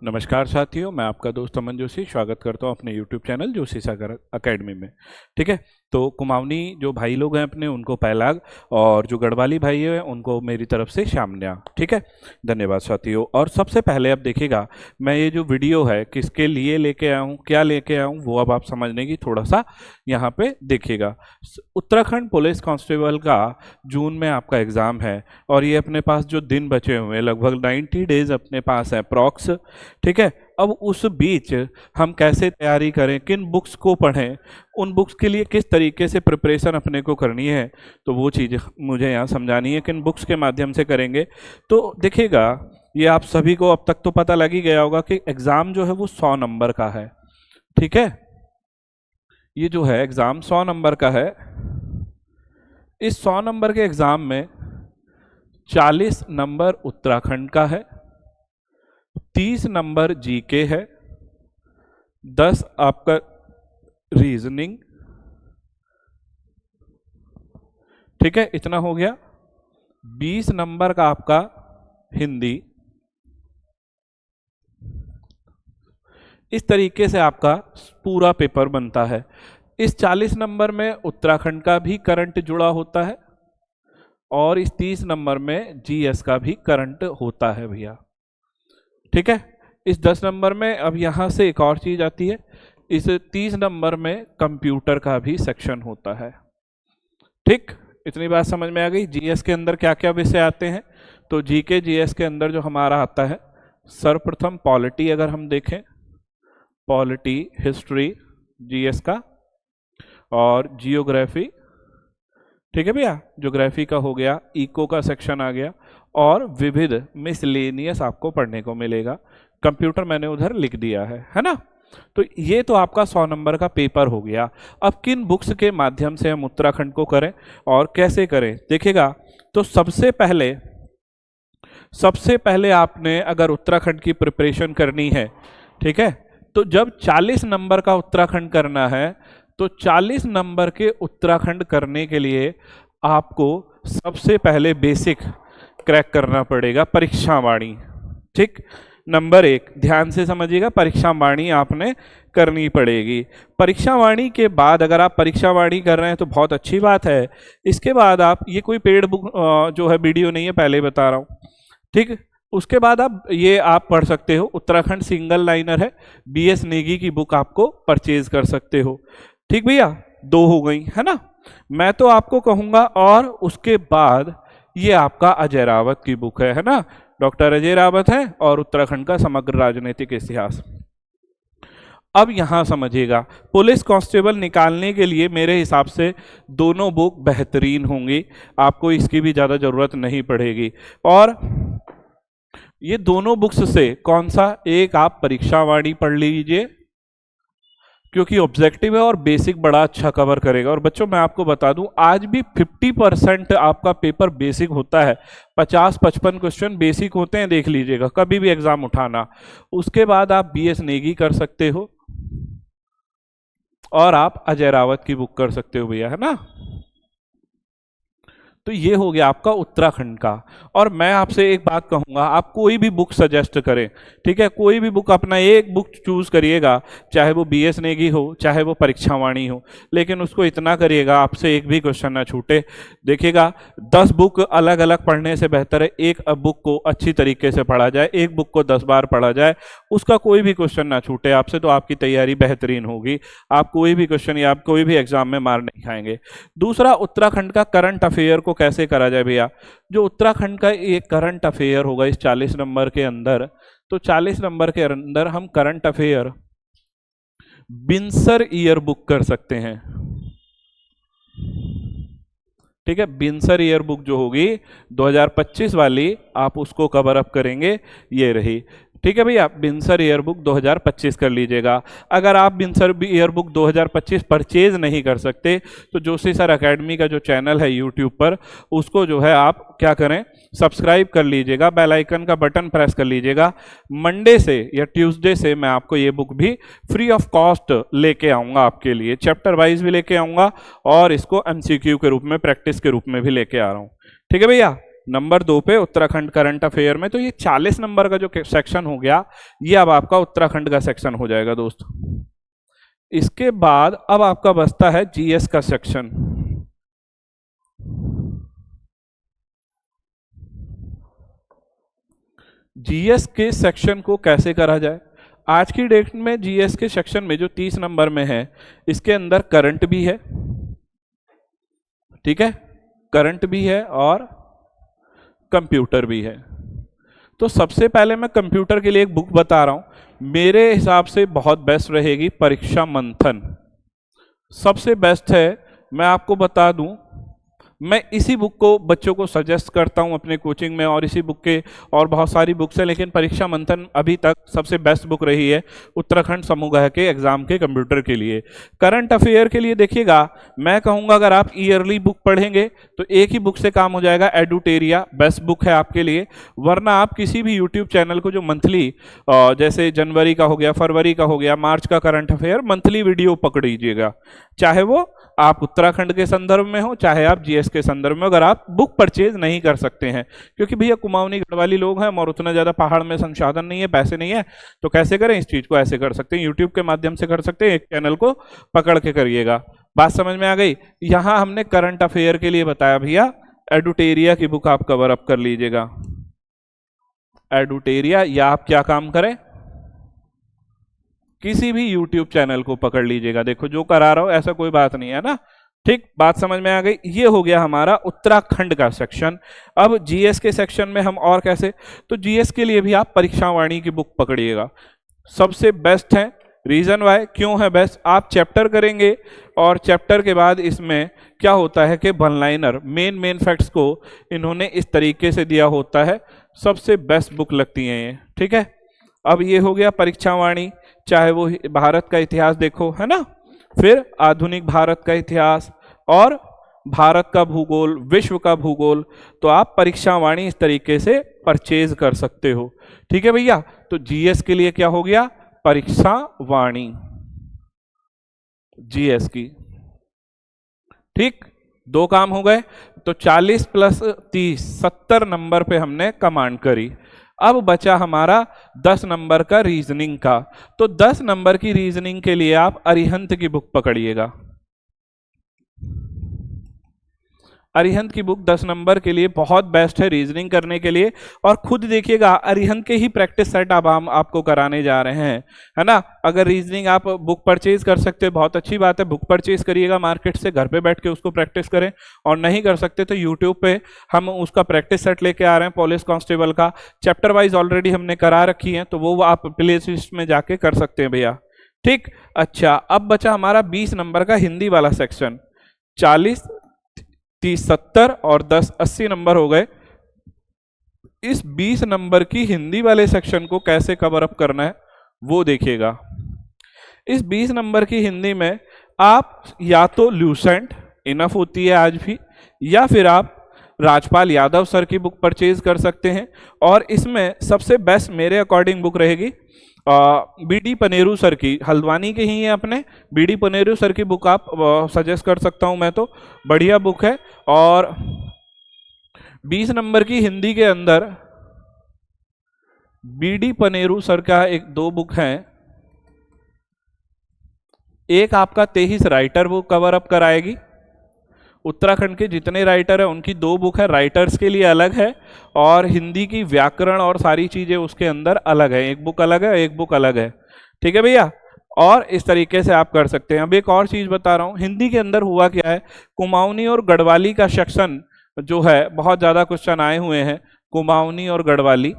नमस्कार साथियों, मैं आपका दोस्त अमन जोशी स्वागत करता हूं अपने YouTube चैनल जोशी सागर अकेडमी में। ठीक है, तो कुमाऊनी जो भाई लोग हैं अपने उनको पैलाग और जो गढ़वाली भाई हैं उनको मेरी तरफ से शामन्या। ठीक है, धन्यवाद साथियों। और सबसे पहले अब देखिएगा, मैं ये जो वीडियो है किसके लिए लेके आया हूँ, क्या लेके आया हूँ, वो अब आप समझने की थोड़ा सा यहाँ पे देखिएगा। उत्तराखंड पुलिस कांस्टेबल का जून में आपका एग्ज़ाम है और ये अपने पास जो दिन बचे हुए हैं लगभग 90 डेज अपने पास है अप्रॉक्स। ठीक है, अब उस बीच हम कैसे तैयारी करें, किन बुक्स को पढ़ें, उन बुक्स के लिए किस तरीके से प्रिपरेशन अपने को करनी है, तो वो चीज़ मुझे यहाँ समझानी है। किन बुक्स के माध्यम से करेंगे तो देखिएगा, ये आप सभी को अब तक तो पता लग ही गया होगा कि एग्ज़ाम जो है वो 100 नंबर का है। ठीक है, ये जो है एग्ज़ाम 100 नंबर का है। इस 100 नंबर के एग्ज़ाम में 40 नंबर उत्तराखंड का है, 30 नंबर जीके है, 10 आपका रीजनिंग। ठीक है, इतना हो गया। 20 नंबर का आपका हिंदी। इस तरीके से आपका पूरा पेपर बनता है। इस 40 नंबर में उत्तराखंड का भी करंट जुड़ा होता है और इस 30 नंबर में जीएस का भी करंट होता है भैया। ठीक है, इस 10 नंबर में अब यहाँ से एक और चीज आती है, इस 30 नंबर में कंप्यूटर का भी सेक्शन होता है। ठीक, इतनी बात समझ में आ गई। जीएस के अंदर क्या क्या विषय आते हैं, तो जीके जीएस के अंदर जो हमारा आता है, सर्वप्रथम पॉलिटी, अगर हम देखें पॉलिटी हिस्ट्री जीएस का, और जियोग्राफी। ठीक है भैया, ज्योग्राफी का हो गया, इको का सेक्शन आ गया, और विविध मिसलेनियस आपको पढ़ने को मिलेगा। कंप्यूटर मैंने उधर लिख दिया है ना। तो ये तो आपका 100 नंबर का पेपर हो गया। अब किन बुक्स के माध्यम से हम उत्तराखंड को करें और कैसे करें, देखिएगा। तो सबसे पहले आपने अगर उत्तराखंड की प्रिपरेशन करनी है, ठीक है, तो जब 40 नंबर का उत्तराखंड करना है, तो 40 नंबर के उत्तराखंड करने के लिए आपको सबसे पहले बेसिक क्रैक करना पड़ेगा, परीक्षा वाणी। ठीक, नंबर 1 ध्यान से समझिएगा, परीक्षा वाणी आपने करनी पड़ेगी। परीक्षा वाणी के बाद अगर आप परीक्षा वाणी कर रहे हैं तो बहुत अच्छी बात है। इसके बाद आप, ये कोई पेड बुक जो है वीडियो नहीं है, पहले बता रहा हूँ। ठीक, उसके बाद आप पढ़ सकते हो, उत्तराखंड सिंगल लाइनर है, बीएस नेगी की बुक आपको परचेज कर सकते हो। ठीक भैया, 2 हो गई है ना। मैं तो आपको कहूंगा, और उसके बाद ये आपका अजय रावत की बुक है ना, डॉक्टर अजय रावत है, और उत्तराखंड का समग्र राजनीतिक इतिहास। अब यहां समझिएगा, पुलिस कांस्टेबल निकालने के लिए मेरे हिसाब से दोनों बुक बेहतरीन होंगी, आपको इसकी भी ज्यादा जरूरत नहीं पड़ेगी। और ये दोनों बुक्स से कौन सा एक आप परीक्षा वाणी पढ़ लीजिए, क्योंकि ऑब्जेक्टिव है और बेसिक बड़ा अच्छा कवर करेगा। और बच्चों मैं आपको बता दूं, आज भी 50% आपका पेपर बेसिक होता है, 50-55 क्वेश्चन बेसिक होते हैं, देख लीजिएगा कभी भी एग्जाम उठाना। उसके बाद आप बीएस नेगी कर सकते हो और आप अजय रावत की बुक कर सकते हो भैया, है ना। तो ये हो गया आपका उत्तराखंड का। और मैं आपसे एक बात कहूंगा, आप कोई भी बुक सजेस्ट करें, ठीक है, कोई भी बुक, अपना एक बुक चूज करिएगा, चाहे वो बीएस नेगी हो, चाहे वो परीक्षा वाणी हो, लेकिन उसको इतना करिएगा आपसे एक भी क्वेश्चन ना छूटे। देखिएगा, 10 बुक अलग अलग पढ़ने से बेहतर है एक बुक को अच्छी तरीके से पढ़ा जाए, एक बुक को 10 बार पढ़ा जाए, उसका कोई भी क्वेश्चन ना छूटे आपसे, तो आपकी तैयारी बेहतरीन होगी। आप कोई भी क्वेश्चन या आप कोई भी एग्जाम में मार नहीं खाएंगे। दूसरा, उत्तराखंड का करंट अफेयर को कैसे करा जाए भैया। जो उत्तराखंड का एक करंट अफेयर होगा इस 40 नंबर के अंदर, तो 40 नंबर के अंदर हम करंट अफेयर बिनसर ईयर बुक कर सकते हैं। ठीक है, बिनसर ईयर बुक जो होगी 2025 वाली, आप उसको कवर अप करेंगे, ये रही। ठीक है भैया, बिनसर ईयर बुक 2025 कर लीजिएगा। अगर आप बिनसर ईयर बुक 2025 परचेज नहीं कर सकते, तो जोशी सर एकेडमी का जो चैनल है यूट्यूब पर, उसको जो है आप क्या करें, सब्सक्राइब कर लीजिएगा, बेल आइकन का बटन प्रेस कर लीजिएगा। मंडे से या ट्यूसडे से मैं आपको ये बुक भी फ्री ऑफ कॉस्ट लेके आऊँगा आपके लिए, चैप्टर वाइज भी लेके आऊँगा और इसको एमसीक्यू के रूप में, प्रैक्टिस के रूप में भी लेके आ रहा हूँ। ठीक है भैया, नंबर 2 पे उत्तराखंड करंट अफेयर में। तो ये 40 नंबर का जो सेक्शन हो गया, ये अब आपका उत्तराखंड का सेक्शन हो जाएगा दोस्तों। इसके बाद अब आपका बचता है जीएस का सेक्शन। जीएस के सेक्शन को कैसे करा जाए? आज की डेट में जीएस के सेक्शन में जो 30 नंबर में है, इसके अंदर करंट भी है, ठीक है, करंट भी है और कंप्यूटर भी है। तो सबसे पहले मैं कंप्यूटर के लिए एक बुक बता रहा हूं, मेरे हिसाब से बहुत बेस्ट रहेगी परीक्षा मंथन, सबसे बेस्ट है। मैं आपको बता दूं, मैं इसी बुक को बच्चों को सजेस्ट करता हूं अपने कोचिंग में, और इसी बुक के और बहुत सारी बुक्स हैं, लेकिन परीक्षा मंथन अभी तक सबसे बेस्ट बुक रही है उत्तराखंड समूह के एग्जाम के कंप्यूटर के लिए। करंट अफेयर के लिए देखिएगा, मैं कहूंगा अगर आप ईयरली बुक पढ़ेंगे तो एक ही बुक से काम हो जाएगा, एडुटेरिया बेस्ट बुक है आपके लिए। वरना आप किसी भी यूट्यूब चैनल को जो मंथली, जैसे जनवरी का हो गया, फरवरी का हो गया, मार्च का करंट अफेयर मंथली वीडियो पकड़ लीजिएगा, चाहे वो आप उत्तराखंड के संदर्भ में हो, चाहे आप जीएस के संदर्भ में, अगर आप बुक परचेज नहीं कर सकते हैं। क्योंकि भैया कुमाऊनी गढ़वाली लोग हैं और उतना ज्यादा पहाड़ में संसाधन नहीं है, पैसे नहीं है, तो कैसे करें इस चीज को? ऐसे कर सकते हैं, यूट्यूब के माध्यम से कर सकते हैं, एक चैनल को पकड़ के करिएगा। बात समझ में आ गई? यहां हमने करंट अफेयर के लिए बताया भैया, एडुटेरिया की बुक आप कवर अप कर लीजिएगा, एडुटेरिया, या आप क्या काम करें, किसी भी YouTube चैनल को पकड़ लीजिएगा। देखो जो करा रहा हो ऐसा कोई बात नहीं है ना, ठीक, बात समझ में आ गई? ये हो गया हमारा उत्तराखंड का सेक्शन। अब जीएस के सेक्शन में हम और कैसे, तो जीएस के लिए भी आप परीक्षा वाणी की बुक पकड़िएगा, सबसे बेस्ट है। रीजन वाई क्यों है बेस्ट? आप चैप्टर करेंगे और चैप्टर के बाद इसमें क्या होता है कि वन लाइनर मेन फैक्ट्स को इन्होंने इस तरीके से दिया होता है, सबसे बेस्ट बुक लगती है ये, ठीक है। अब ये हो गया परीक्षा वाणी, चाहे वो भारत का इतिहास देखो, है ना, फिर आधुनिक भारत का इतिहास और भारत का भूगोल, विश्व का भूगोल, तो आप परीक्षा वाणी इस तरीके से परचेज कर सकते हो, ठीक है भैया। तो जीएस के लिए क्या हो गया, परीक्षा वाणी जीएस की, ठीक, दो काम हो गए। तो 40 प्लस 30 70 नंबर पे हमने कमांड करी। अब बचा हमारा 10 नंबर का रीजनिंग का। तो 10 नंबर की रीजनिंग के लिए आप अरिहंत की बुक पकड़िएगा, अरिहंत की बुक 10 नंबर के लिए बहुत बेस्ट है रीजनिंग करने के लिए। और खुद देखिएगा, अरिहंत के ही प्रैक्टिस सेट अब हम आपको कराने जा रहे हैं, है ना। अगर रीजनिंग आप बुक परचेज कर सकते हैं बहुत अच्छी बात है, बुक परचेज करिएगा मार्केट से, घर पे बैठ के उसको प्रैक्टिस करें। और नहीं कर सकते तो यूट्यूब पे हम उसका प्रैक्टिस सेट लेके आ रहे हैं, पुलिस कांस्टेबल का चैप्टर वाइज ऑलरेडी हमने करा रखी है, तो वो आप प्ले लिस्ट में जाके कर सकते हैं भैया, ठीक। अच्छा, अब बचा हमारा 20 नंबर का हिंदी वाला सेक्शन। 40 30 70 और 10 80 नंबर हो गए। इस 20 नंबर की हिंदी वाले सेक्शन को कैसे कवर अप करना है वो देखिएगा। इस 20 नंबर की हिंदी में आप या तो ल्यूसेंट इनफ होती है आज भी, या फिर आप राजपाल यादव सर की बुक परचेज कर सकते हैं। और इसमें सबसे बेस्ट मेरे अकॉर्डिंग बुक रहेगी बीडी पनेरू सर की, हल्द्वानी के ही है अपने, बीडी पनेरू सर की बुक आप सजेस्ट कर सकता हूं मैं, तो बढ़िया बुक है। और 20 नंबर की हिंदी के अंदर बीडी पनेरू सर का एक दो बुक है, एक आपका 23 राइटर वो कवर अप कराएगी, उत्तराखंड के जितने राइटर है उनकी दो बुक है, राइटर्स के लिए अलग है, और हिंदी की व्याकरण और सारी चीजें उसके अंदर अलग है, एक बुक अलग है एक बुक अलग है, ठीक है भैया। और इस तरीके से आप कर सकते हैं। अब एक और चीज बता रहा हूं, हिंदी के अंदर हुआ क्या है, कुमाऊनी और गढ़वाली का सेक्शन जो है, बहुत ज्यादा क्वेश्चन आए हुए हैं कुमाऊनी और गढ़वाली।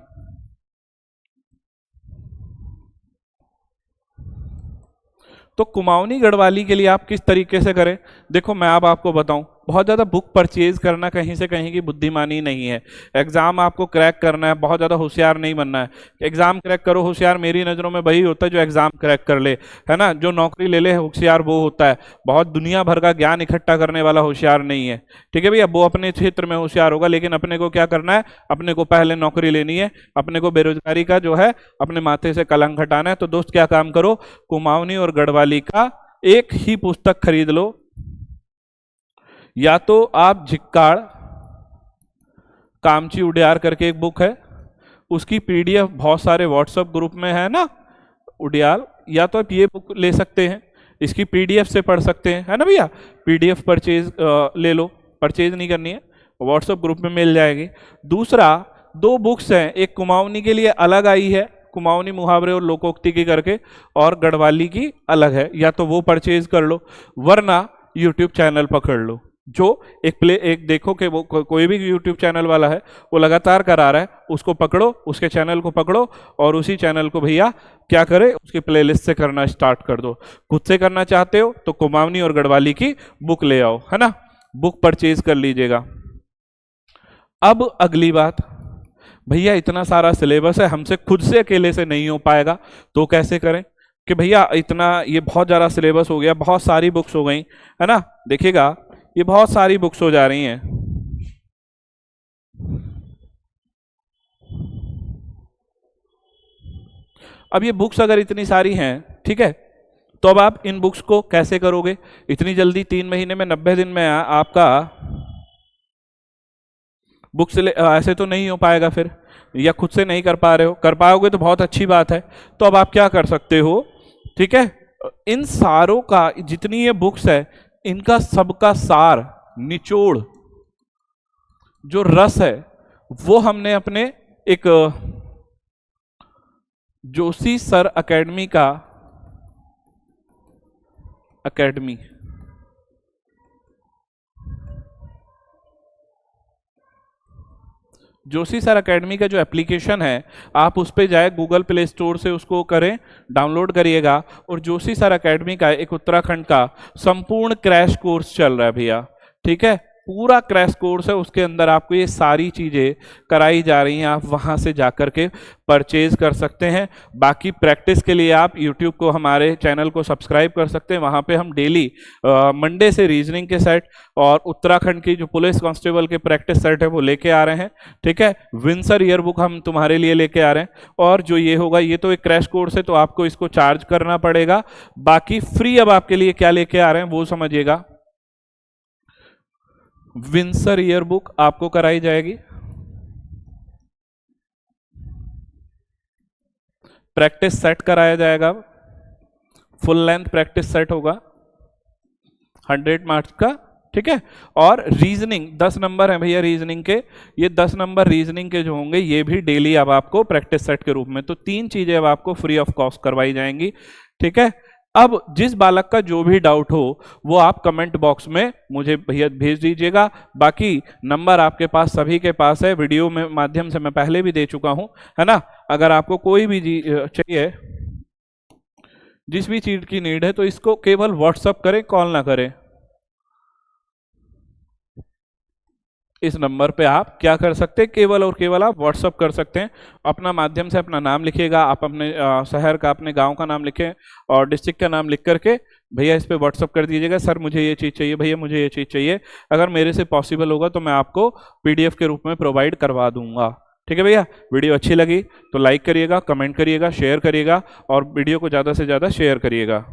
तो कुमाऊनी गढ़वाली के लिए आप किस तरीके से करें, देखो मैं अब आपको बताऊं, बहुत ज़्यादा बुक परचेज करना कहीं से कहीं की बुद्धिमानी नहीं है। एग्जाम आपको क्रैक करना है, बहुत ज़्यादा होशियार नहीं बनना है। एग्जाम क्रैक करो, होशियार मेरी नज़रों में वही होता है जो एग्जाम क्रैक कर ले, है ना, जो नौकरी ले ले होशियार वो होता है, बहुत दुनिया भर का ज्ञान इकट्ठा करने वाला होशियार नहीं है, ठीक है भैया। वो अपने क्षेत्र में होशियार होगा, लेकिन अपने को क्या करना है, अपने को पहले नौकरी लेनी है, अपने को बेरोजगारी का जो है अपने माथे से कलंक हटाना है। तो दोस्त क्या काम करो, कुमाऊनी और गढ़वाली का एक ही पुस्तक खरीद लो, या तो आप झिक्काड़ कामची उडियार करके एक बुक है, उसकी पीडीएफ बहुत सारे व्हाट्सएप ग्रुप में है ना उडियाल, या तो आप ये बुक ले सकते हैं, इसकी पीडीएफ से पढ़ सकते हैं, है ना भैया। पीडीएफ परचेज ले लो, परचेज नहीं करनी है, व्हाट्सएप ग्रुप में मिल जाएगी। दूसरा, 2 बुक्स हैं, एक कुमाऊनी के लिए अलग आई है, कुमाऊनी मुहावरे और लोकोक्ति की करके, और गढ़वाली की अलग है, या तो वो परचेज कर लो, वरना यूट्यूब चैनल पकड़ लो। जो एक देखो कि वो कोई भी यूट्यूब चैनल वाला है वो लगातार करा रहा है, उसको पकड़ो, उसके चैनल को पकड़ो, और उसी चैनल को भैया क्या करे, उसकी प्लेलिस्ट से करना स्टार्ट कर दो। खुद से करना चाहते हो तो कुमाऊनी और गढ़वाली की बुक ले आओ, है ना, बुक परचेज कर लीजिएगा। अब अगली बात, भैया इतना सारा सिलेबस है, हमसे खुद से अकेले से नहीं हो पाएगा, तो कैसे करें कि भैया इतना ये बहुत ज़्यादा सिलेबस हो गया, बहुत सारी बुक्स हो गई, है ना। देखिएगा ये बहुत सारी बुक्स हो जा रही हैं, अब ये बुक्स अगर इतनी सारी हैं, ठीक है, तो अब आप इन बुक्स को कैसे करोगे इतनी जल्दी? 3 महीने में 90 दिन में आपका बुक्स ऐसे तो नहीं हो पाएगा फिर, या खुद से नहीं कर पा रहे हो, कर पाओगे तो बहुत अच्छी बात है। तो अब आप क्या कर सकते हो, ठीक है, इन सारों का, जितनी ये बुक्स है, इनका सबका सार, निचोड़, जो रस है, वो हमने अपने एक जोशी सर एकेडमी का, एकेडमी, जोशी सर एकेडमी का जो एप्लीकेशन है, आप उस पर जाए, गूगल प्ले स्टोर से उसको करें, डाउनलोड करिएगा, और जोशी सर एकेडमी का एक उत्तराखंड का संपूर्ण क्रैश कोर्स चल रहा है भैया, ठीक है, पूरा क्रैश कोर्स है, उसके अंदर आपको ये सारी चीज़ें कराई जा रही हैं, आप वहाँ से जाकर के परचेज कर सकते हैं। बाकी प्रैक्टिस के लिए आप यूट्यूब को, हमारे चैनल को सब्सक्राइब कर सकते हैं, वहाँ पे हम डेली मंडे से रीजनिंग के सेट और उत्तराखंड की जो पुलिस कांस्टेबल के प्रैक्टिस सेट है वो लेके आ रहे हैं, ठीक है। विंसर ईयर बुक हम तुम्हारे लिए लेके आ रहे हैं, और जो ये होगा, ये तो एक क्रैश कोर्स है, तो आपको इसको चार्ज करना पड़ेगा। बाकी फ्री अब आपके लिए क्या लेके आ रहे हैं वो समझिएगा। विंसर ईयर बुक आपको कराई जाएगी, प्रैक्टिस सेट कराया जाएगा, फुल लेंथ प्रैक्टिस सेट होगा 100 मार्क्स का, ठीक है। और रीजनिंग 10 नंबर है भैया रीजनिंग के, ये 10 नंबर रीजनिंग के जो होंगे ये भी डेली अब आपको प्रैक्टिस सेट के रूप में, तो 3 चीजें अब आपको फ्री ऑफ कॉस्ट करवाई जाएंगी, ठीक है। अब जिस बालक का जो भी डाउट हो वो आप कमेंट बॉक्स में मुझे भैया भेज दीजिएगा। बाकी नंबर आपके पास सभी के पास है, वीडियो में माध्यम से मैं पहले भी दे चुका हूं, है ना। अगर आपको कोई भी चाहिए, जिस भी चीज की नीड है, तो इसको केवल व्हाट्सअप करें, कॉल ना करें। इस नंबर पे आप क्या कर सकते हैं, केवल और केवल आप व्हाट्सअप कर सकते हैं। अपना माध्यम से अपना नाम लिखिएगा, आप अपने शहर का, अपने गांव का नाम लिखें, और डिस्ट्रिक्ट का नाम लिख करके भैया इस पे व्हाट्सअप कर दीजिएगा, सर मुझे ये चीज़ चाहिए, भैया मुझे ये चीज़ चाहिए। अगर मेरे से पॉसिबल होगा तो मैं आपको पीडीएफ के रूप में प्रोवाइड करवा दूंगा, ठीक है भैया। वीडियो अच्छी लगी तो लाइक करिएगा, कमेंट करिएगा, शेयर करिएगा, और वीडियो को ज़्यादा से ज़्यादा शेयर करिएगा।